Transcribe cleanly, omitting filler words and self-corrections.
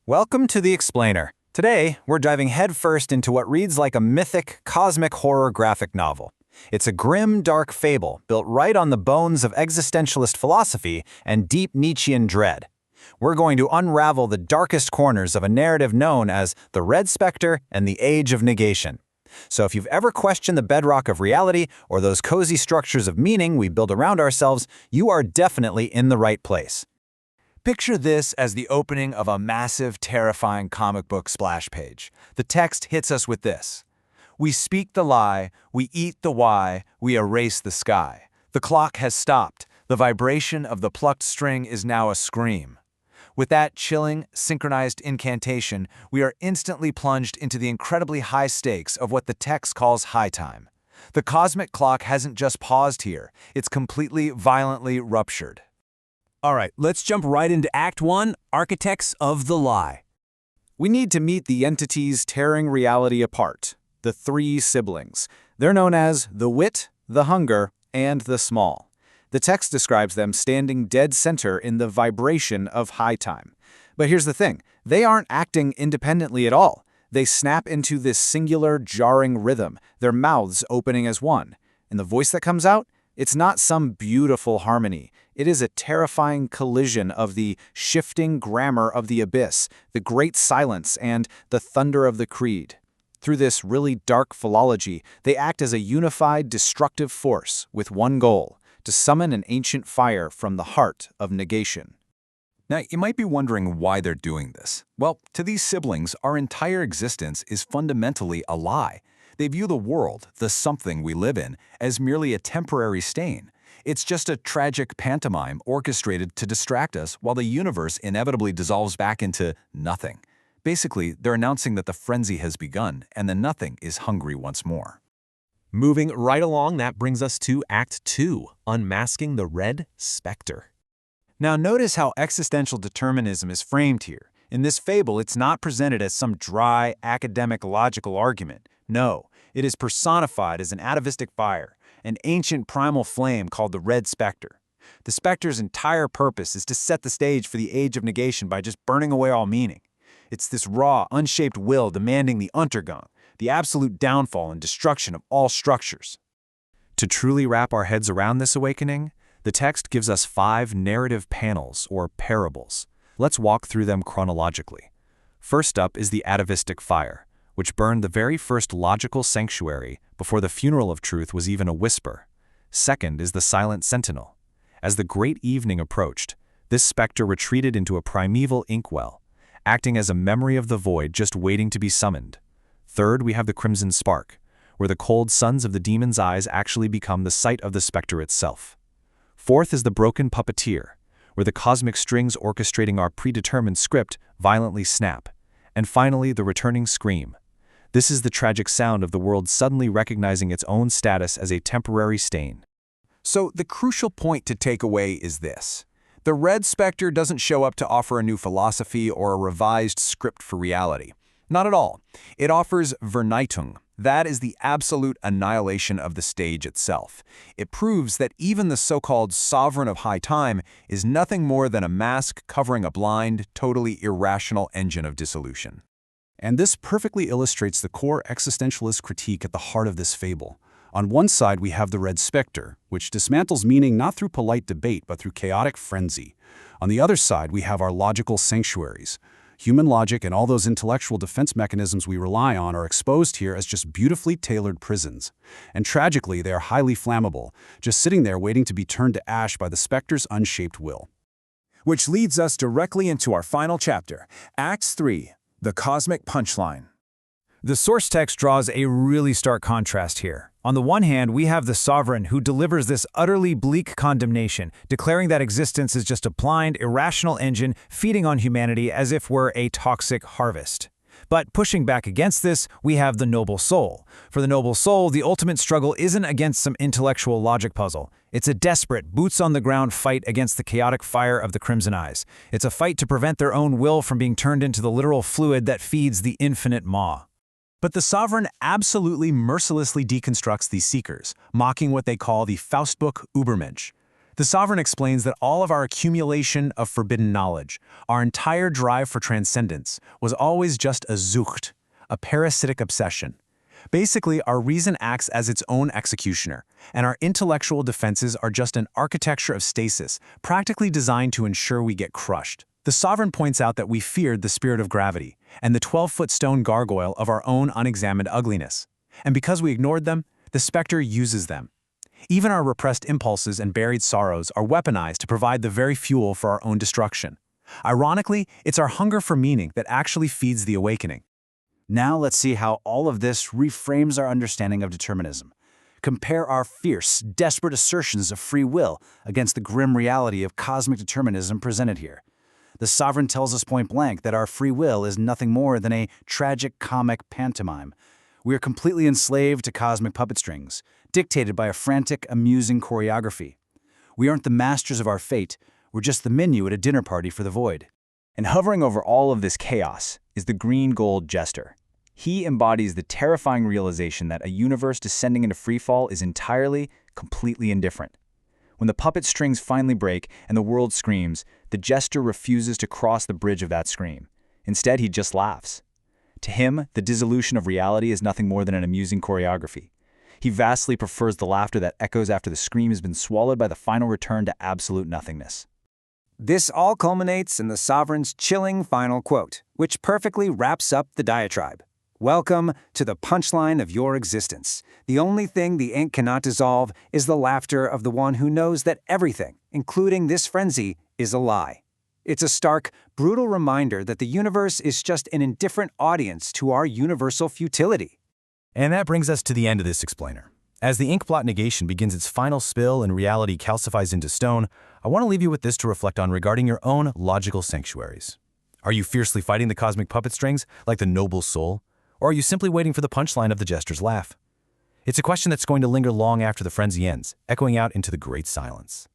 Welcome to The Explainer. Today, we're diving headfirst into what reads like a mythic, cosmic horror graphic novel. It's a grim, dark fable built right on the bones of existentialist philosophy and deep Nietzschean dread. We're going to unravel the darkest corners of a narrative known as the Red Specter and the Age of Negation. So if you've ever questioned the bedrock of reality or those cozy structures of meaning we build around ourselves, you are definitely in the right place. Picture this as the opening of a massive, terrifying comic book splash page. The text hits us with this: "We speak the lie, we eat the why, we erase the sky. The clock has stopped. The vibration of the plucked string is now a scream." With that chilling, synchronized incantation, we are instantly plunged into the incredibly high stakes of what the text calls high time. The cosmic clock hasn't just paused here, it's completely, violently ruptured. All right, let's jump right into Act 1, Architects of the Lie. We need to meet the entities tearing reality apart, the three siblings. They're known as the Wit, the Hunger, and the Small. The text describes them standing dead center in the vibration of high time. But here's the thing, they aren't acting independently at all. They snap into this singular, jarring rhythm, their mouths opening as one. And the voice that comes out? It's not some beautiful harmony. It is a terrifying collision of the shifting grammar of the abyss, the great silence, and the thunder of the creed. Through this really dark philology, they act as a unified, destructive force with one goal: to summon an ancient fire from the heart of negation. Now, you might be wondering why they're doing this. Well, to these siblings, our entire existence is fundamentally a lie. They view the world, the something we live in, as merely a temporary stain. It's just a tragic pantomime orchestrated to distract us while the universe inevitably dissolves back into nothing. Basically, they're announcing that the frenzy has begun and the nothing is hungry once more. Moving right along, that brings us to Act 2, Unmasking the Red Specter. Now notice how existential determinism is framed here. In this fable, it's not presented as some dry, academic, logical argument. No, it is personified as an atavistic fire, an ancient primal flame called the Red Specter. The Specter's entire purpose is to set the stage for the Age of Negation by just burning away all meaning. It's this raw, unshaped will demanding the Untergang, the absolute downfall and destruction of all structures. To truly wrap our heads around this awakening, the text gives us 5 narrative panels, or parables. Let's walk through them chronologically. First up is the atavistic fire, which burned the very first logical sanctuary before the funeral of truth was even a whisper. Second is the silent sentinel. As the great evening approached, this specter retreated into a primeval inkwell, acting as a memory of the void just waiting to be summoned. Third, we have the crimson spark, where the cold suns of the demon's eyes actually become the site of the specter itself. Fourth is the broken puppeteer, where the cosmic strings orchestrating our predetermined script violently snap. And finally, the returning scream. This is the tragic sound of the world suddenly recognizing its own status as a temporary stain. So the crucial point to take away is this: the Red Specter doesn't show up to offer a new philosophy or a revised script for reality. Not at all. It offers Vernichtung. That is the absolute annihilation of the stage itself. It proves that even the so-called sovereign of high time is nothing more than a mask covering a blind, totally irrational engine of dissolution. And this perfectly illustrates the core existentialist critique at the heart of this fable. On one side, we have the Red Specter, which dismantles meaning not through polite debate but through chaotic frenzy. On the other side, we have our logical sanctuaries. Human logic and all those intellectual defense mechanisms we rely on are exposed here as just beautifully tailored prisons. And tragically, they are highly flammable, just sitting there waiting to be turned to ash by the Specter's unshaped will. Which leads us directly into our final chapter, Acts 3, The Cosmic Punchline. The source text draws a really stark contrast here. On the one hand, we have the sovereign who delivers this utterly bleak condemnation, declaring that existence is just a blind, irrational engine feeding on humanity as if we're a toxic harvest. But pushing back against this, we have the noble soul. For the noble soul, the ultimate struggle isn't against some intellectual logic puzzle. It's a desperate, boots-on-the-ground fight against the chaotic fire of the Crimson Eyes. It's a fight to prevent their own will from being turned into the literal fluid that feeds the infinite maw. But the sovereign absolutely mercilessly deconstructs these seekers, mocking what they call the Faustbuch Übermensch. The Sovereign explains that all of our accumulation of forbidden knowledge, our entire drive for transcendence, was always just a Sucht, a parasitic obsession. Basically, our reason acts as its own executioner, and our intellectual defenses are just an architecture of stasis, practically designed to ensure we get crushed. The Sovereign points out that we feared the spirit of gravity and the 12-foot stone gargoyle of our own unexamined ugliness. And because we ignored them, the Spectre uses them. Even our repressed impulses and buried sorrows are weaponized to provide the very fuel for our own destruction. Ironically, it's our hunger for meaning that actually feeds the awakening. Now let's see how all of this reframes our understanding of determinism. Compare our fierce, desperate assertions of free will against the grim reality of cosmic determinism presented here. The Sovereign tells us point blank that our free will is nothing more than a tragic comic pantomime. We are completely enslaved to cosmic puppet strings, dictated by a frantic, amusing choreography. We aren't the masters of our fate, we're just the menu at a dinner party for the void. And hovering over all of this chaos is the green gold jester. He embodies the terrifying realization that a universe descending into freefall is entirely, completely indifferent. When the puppet strings finally break and the world screams, the jester refuses to cross the bridge of that scream. Instead, he just laughs. To him, the dissolution of reality is nothing more than an amusing choreography. He vastly prefers the laughter that echoes after the scream has been swallowed by the final return to absolute nothingness. This all culminates in the Sovereign's chilling final quote, which perfectly wraps up the diatribe. Welcome to the punchline of your existence. The only thing the ink cannot dissolve is the laughter of the one who knows that everything, including this frenzy, is a lie. It's a stark, brutal reminder that the universe is just an indifferent audience to our universal futility. And that brings us to the end of this explainer. As the inkblot negation begins its final spill and reality calcifies into stone, I want to leave you with this to reflect on regarding your own logical sanctuaries. Are you fiercely fighting the cosmic puppet strings like the noble soul? Or are you simply waiting for the punchline of the jester's laugh? It's a question that's going to linger long after the frenzy ends, echoing out into the great silence.